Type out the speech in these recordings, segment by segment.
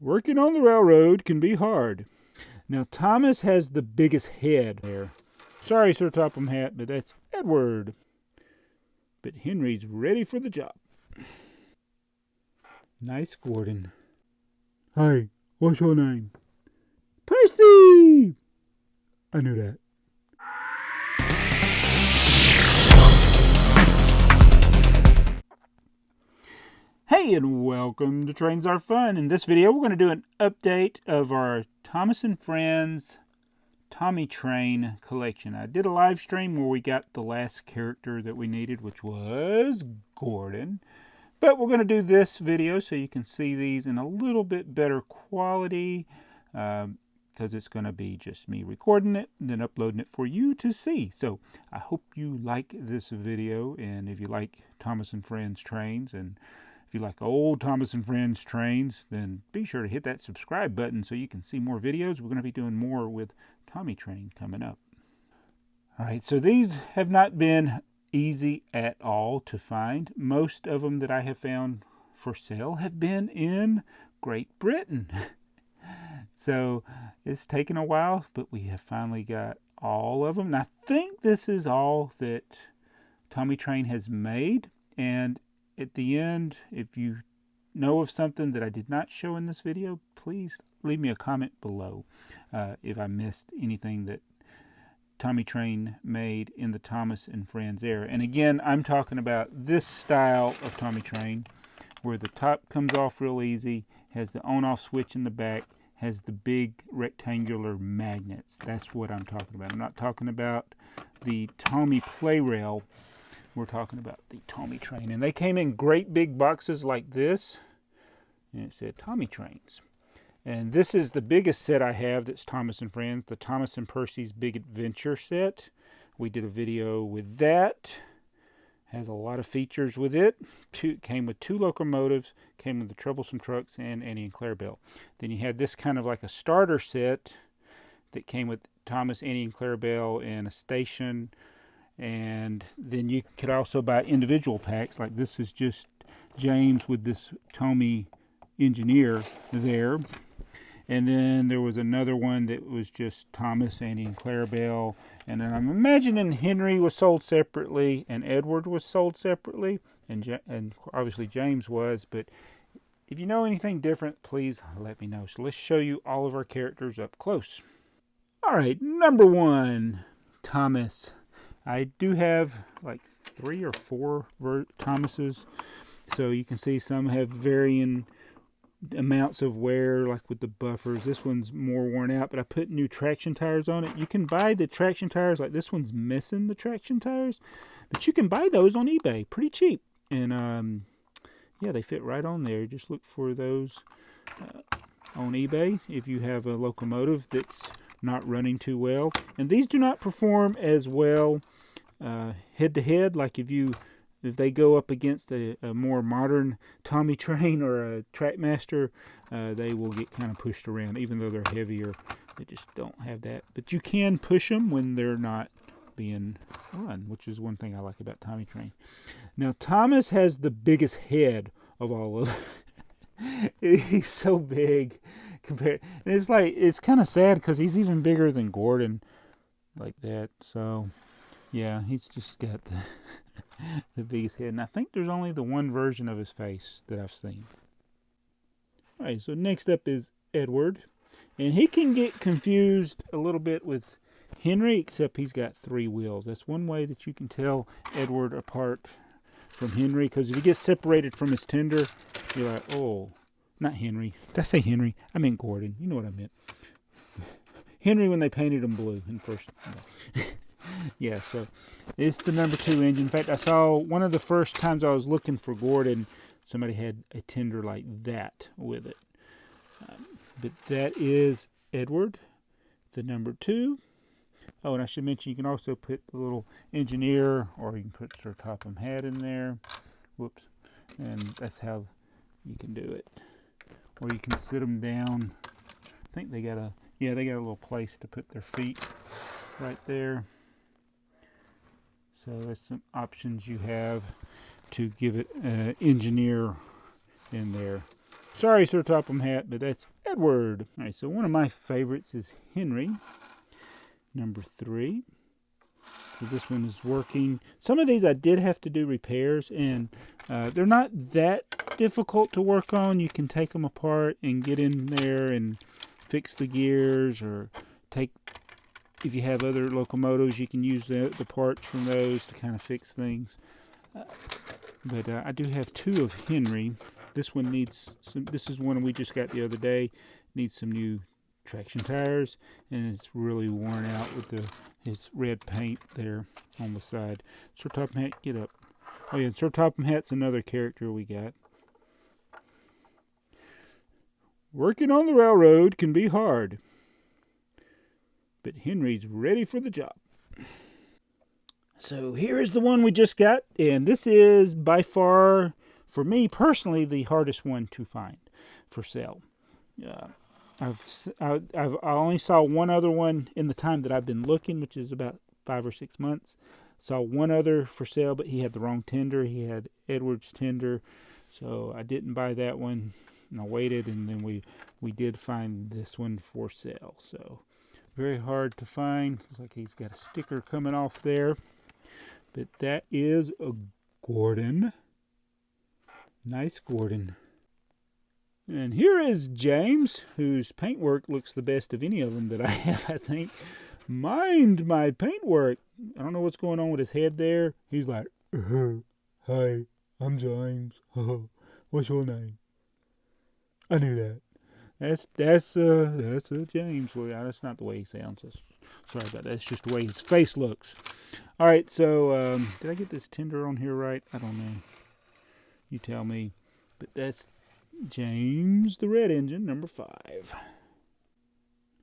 Working on the railroad can be hard. Now, Thomas has the biggest head there. Sorry, Sir Topham Hatt, but that's Edward. But Henry's ready for the job. Nice, Gordon. Hi, what's your name? Percy! I knew that. Hey, and welcome to Trains Are Fun. In this video, we're going to do an update of our Thomas & Friends Tomy Train collection. I did a live stream where we got the last character that we needed, which was Gordon. But we're going to do this video so you can see these in a little bit better quality, because it's going to be just me recording it and then uploading it for you to see. So I hope you like this video, and if you like Thomas & Friends trains, and if you like old Thomas & Friends trains, then be sure to hit that subscribe button so you can see more videos. We're going to be doing more with Tomy Train coming up. All right, so these have not been easy at all to find. Most of them that I have found for sale have been in Great Britain. So it's taken a while, but we have finally got all of them. And I think this is all that Tomy Train has made. And at the end, if you know of something that I did not show in this video, please leave me a comment below if I missed anything that Tomy Train made in the Thomas & Friends era. And again, I'm talking about this style of Tomy Train, where the top comes off real easy, has the on-off switch in the back, has the big rectangular magnets. That's what I'm talking about. I'm not talking about the Tomy play rail. We're talking about the Tomy Train. And they came in great big boxes like this. And it said Tomy Trains. And this is the biggest set I have that's Thomas & Friends, the Thomas & Percy's Big Adventure set. We did a video with that. Has a lot of features with it. Came with 2 locomotives, came with the Troublesome Trucks and Annie and Clarabel. Then you had this kind of like a starter set that came with Thomas, Annie and Clarabel and a station. And then you could also buy individual packs. Like this is just James with this Tomy engineer there. And then there was another one that was just Thomas, Annie, and Clarabel. And then I'm imagining Henry was sold separately and Edward was sold separately. And obviously James was. But if you know anything different, please let me know. So let's show you all of our characters up close. All right, number 1, Thomas. I do have like 3 or 4 Thomases. So you can see some have varying amounts of wear, like with the buffers. This one's more worn out, but I put new traction tires on it. You can buy the traction tires, like this one's missing the traction tires, but you can buy those on eBay pretty cheap. And yeah, they fit right on there. Just look for those on eBay if you have a locomotive that's not running too well. And these do not perform as well head to head, like if they go up against a more modern Tomy Train or a Trackmaster, they will get kind of pushed around. Even though they're heavier, they just don't have that. But you can push them when they're not being run, which is one thing I like about Tomy Train. Now, Thomas has the biggest head of all of them. He's so big compared. And it's kind of sad because he's even bigger than Gordon, like that. So yeah, he's just got the biggest head. And I think there's only the one version of his face that I've seen. Alright, so next up is Edward. And he can get confused a little bit with Henry, except he's got 3 wheels. That's one way that you can tell Edward apart from Henry. Because if he gets separated from his tender, you're like, oh, not Henry. Did I say Henry? I meant Gordon. You know what I meant. Henry when they painted him blue in first. Yeah, so it's the number 2 engine. In fact, I saw one of the first times I was looking for Gordon, somebody had a tender like that with it. But that is Edward, the number 2. Oh, and I should mention you can also put the little engineer, or you can put Sir Topham Hatt in there. Whoops. And that's how you can do it. Or you can sit them down. I think they got a little place to put their feet right there. So that's some options you have to give it engineer in there. Sorry, Sir Topham Hatt, but that's Edward. All right, so one of my favorites is Henry, number 3. So this one is working. Some of these I did have to do repairs, and they're not that difficult to work on. You can take them apart and get in there and fix the gears, or if you have other locomotives, you can use the parts from those to kind of fix things. But I do have 2 of Henry. This one needs some. This is one we just got the other day. Needs some new traction tires, and it's really worn out with his red paint there on the side. Sir Topham Hatt, get up. Oh yeah, Sir Topham Hatt's another character we got. Working on the railroad can be hard, but Henry's ready for the job. So here is the one we just got, and this is by far, for me personally, the hardest one to find for sale. I only saw one other one in the time that I've been looking, which is about 5 or 6 months. Saw one other for sale, but he had the wrong tender. He had Edward's tender, so I didn't buy that one, and I waited, and then we did find this one for sale. So very hard to find. Looks like he's got a sticker coming off there, but that is a Gordon. Nice Gordon. And here is James, whose paintwork looks the best of any of them that I have, I think. Mind my paintwork. I don't know what's going on with his head there. He's like, hi, I'm James. What's your name? I knew that. That's James. Well, that's not the way he sounds. Sorry about that. That's just the way his face looks. All right, so did I get this tender on here right? I don't know. You tell me. But that's James the Red Engine, number 5.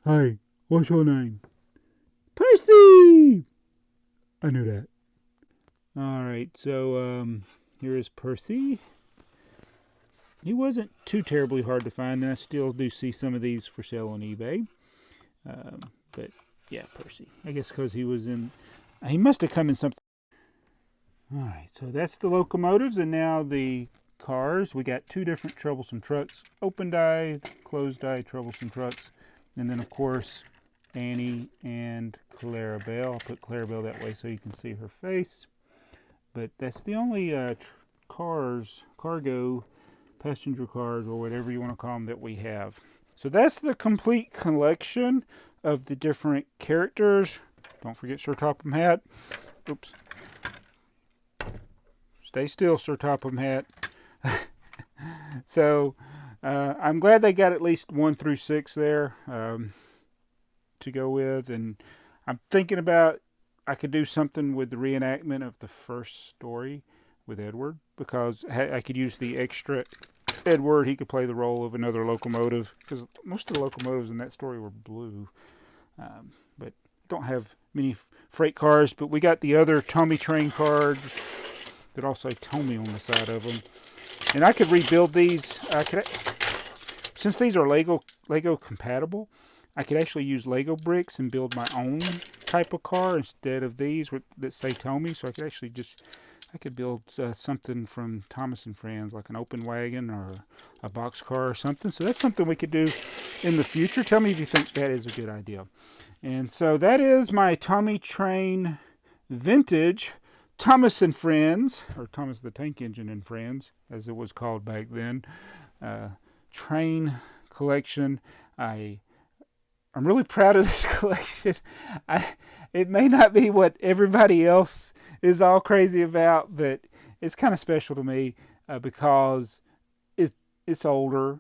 Hi, what's your name? Percy! I knew that. Alright, so here is Percy. He wasn't too terribly hard to find, and I still do see some of these for sale on eBay. But, yeah, Percy. I guess because he must have come in something. Alright, so that's the locomotives, and now the cars. We got 2 different Troublesome Trucks, open die, closed die Troublesome Trucks, and then of course Annie and Clarabel. I'll put Clarabel that way so you can see her face. But that's the only cargo, passenger cars, or whatever you want to call them, that we have. So that's the complete collection of the different characters. Don't forget Sir Topham Hatt. Oops. Stay still, Sir Topham Hatt. So I'm glad they got at least 1 through 6 there to go with, and I'm thinking about I could do something with the reenactment of the first story with Edward, because I could use the extra Edward. He could play the role of another locomotive, because most of the locomotives in that story were blue, but don't have many freight cars. But we got the other Tomy Train cards that also say Tomy on the side of them. And I could rebuild these. Since these are Lego compatible, I could actually use Lego bricks and build my own type of car instead of these that say Tomy. So I could actually I could build something from Thomas and Friends, like an open wagon or a box car or something. So that's something we could do in the future. Tell me if you think that is a good idea. And so that is my Tomy Train vintage Thomas and Friends, or Thomas the Tank Engine and Friends, as it was called back then, train collection. I'm really proud of this collection. It may not be what everybody else is all crazy about, but it's kind of special to me because it's older.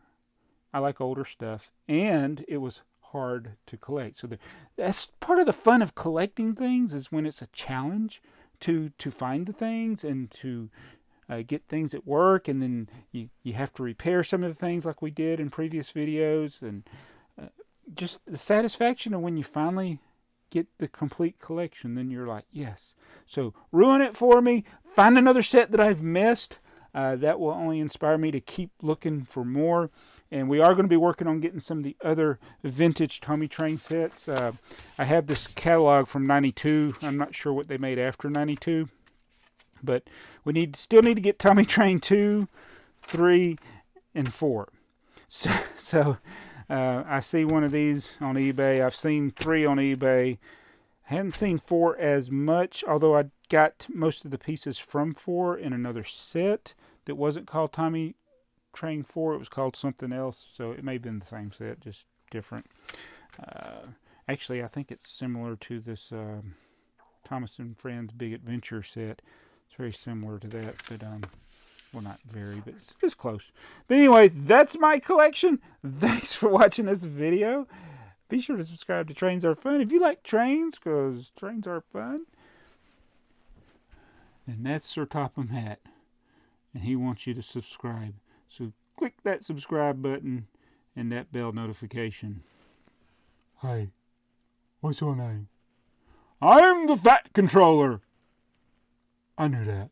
I like older stuff, and it was hard to collect. So that's part of the fun of collecting things, is when it's a challenge to find the things and to get things at work, and then you have to repair some of the things like we did in previous videos, and just the satisfaction of when you finally get the complete collection, then you're like, yes. So ruin it for me, find another set that I've missed. That will only inspire me to keep looking for more. And we are going to be working on getting some of the other vintage Tomy Train sets. I have this catalog from 92. I'm not sure what they made after 92. But we still need to get Tomy Train 2, 3, and 4. So I see one of these on eBay. I've seen 3 on eBay. Hadn't seen 4 as much, although I got most of the pieces from 4 in another set that wasn't called Tomy Train 4. It was called something else, so it may have been the same set, just different. Actually, I think it's similar to this Thomas and Friends Big Adventure set. It's very similar to that, but well, not very, but it's just close. But anyway, that's my collection. Thanks for watching this video. Be sure to subscribe to Trains Are Fun if you like trains, because trains are fun. And that's Sir Topham Hatt, and he wants you to subscribe. So click that subscribe button and that bell notification. Hey, what's your name? I'm the Fat Controller. I knew that.